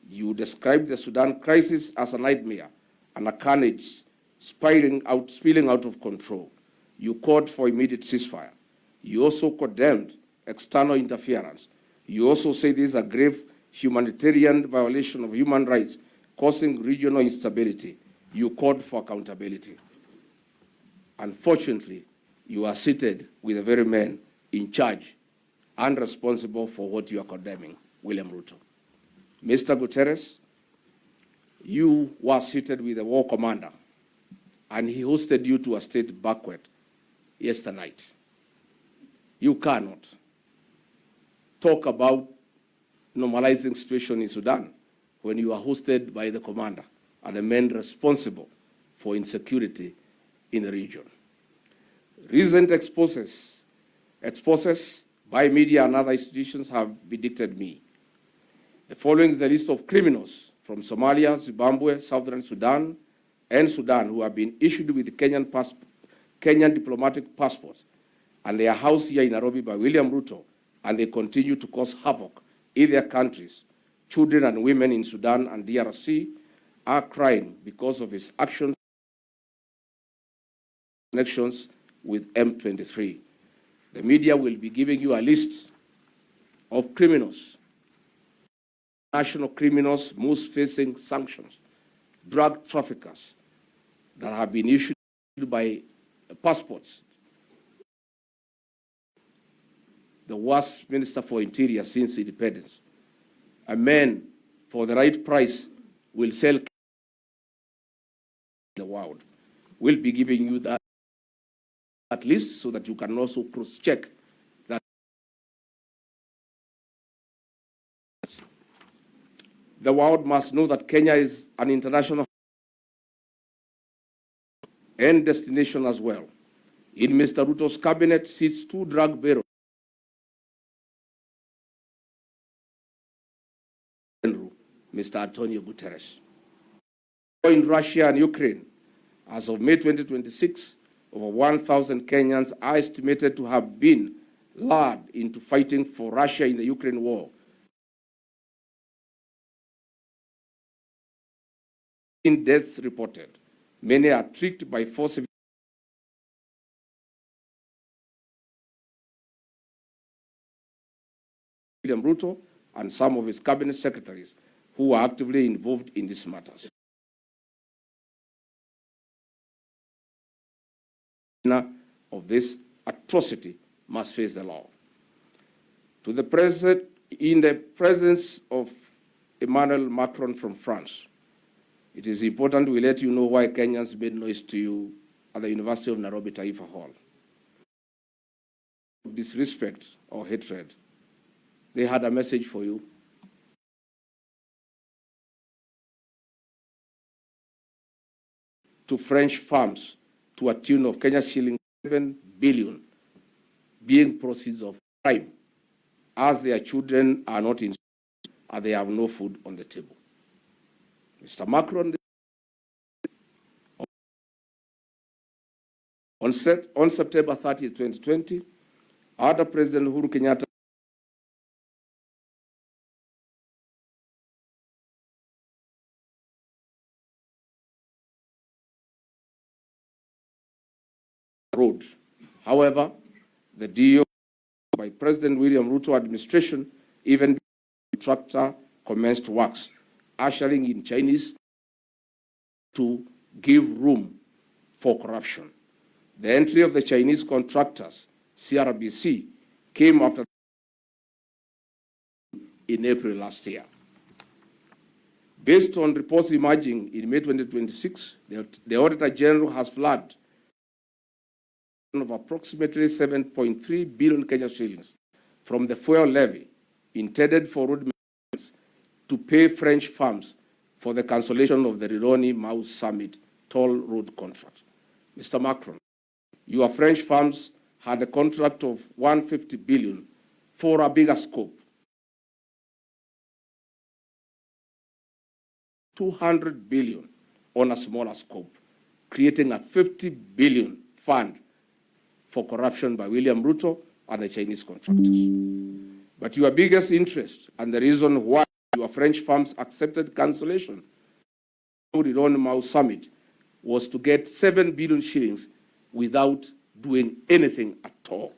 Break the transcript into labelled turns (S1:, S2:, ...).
S1: You described the Sudan crisis as a nightmare and a carnage spilling out of control. You called for immediate ceasefire. You also condemned external interference. You also said this is a grave humanitarian violation of human rights, causing regional instability. You called for accountability. Unfortunately, you are seated with the very men in charge and responsible for what you are condemning, William Ruto. Mr. Guterres, you were seated with the war commander, and he hosted you to a state banquet yesterday night. You cannot talk about normalizing situation in Sudan when you are hosted by the commander and the men responsible for insecurity in the region. Recent exposes by media and other institutions have vindicted me. The following is the list of criminals from Somalia, Zimbabwe, Southern Sudan, and Sudan who have been issued with Kenyan diplomatic passports, and they are housed here in Nairobi by William Ruto, and they continue to cause havoc in their countries. Children and women in Sudan and DRC are crying because of his actions, connections with M23. The media will be giving you a list of criminals, national criminals, most facing sanctions, drug traffickers that have been issued by passports. The worst minister for interior since independence. A man, for the right price, will sell the world. We'll be giving you that at least so that you can also cross-check that. The world must know that Kenya is an international and destination as well. In Mr. Ruto's cabinet sits 2 drug barons, Mr. Antonio Guterres. In Russia and Ukraine, as of May 2026, over 1,000 Kenyans are estimated to have been lured into fighting for Russia in the Ukraine war. In deaths reported, many are tricked by force. William Ruto and some of his cabinet secretaries who are actively involved in these matters. Of this atrocity must face the law. To the president, in the presence of Emmanuel Macron from France, it is important we let you know why Kenyans made noise to you at the University of Nairobi Taifa Hall. Disrespect or hatred, they had a message for you. To French farms to a tune of Kenya shilling 7 billion being proceeds of crime, as their children are not in school and they have no food on the table. Mr. Macron, on September 30, 2020, other President Uhuru Kenyatta road. However, the deal by President William Ruto administration, even the contractor commenced works, ushering in Chinese to give room for corruption. The entry of the Chinese contractors, CRBC, came after in April last year. Based on reports emerging in May 2026, the Auditor General has flagged of approximately 7.3 billion Kenya shillings from the fuel levy intended for road maintenance to pay French firms for the cancellation of the Rironi-Mau Summit toll road contract. Mr. Macron, your French firms had a contract of 150 billion for a bigger scope. 200 billion on a smaller scope, creating a 50 billion fund for corruption by William Ruto and the Chinese contractors. But your biggest interest and the reason why Your French firms accepted cancellation. Mau summit was to get 7 billion shillings without doing anything at all.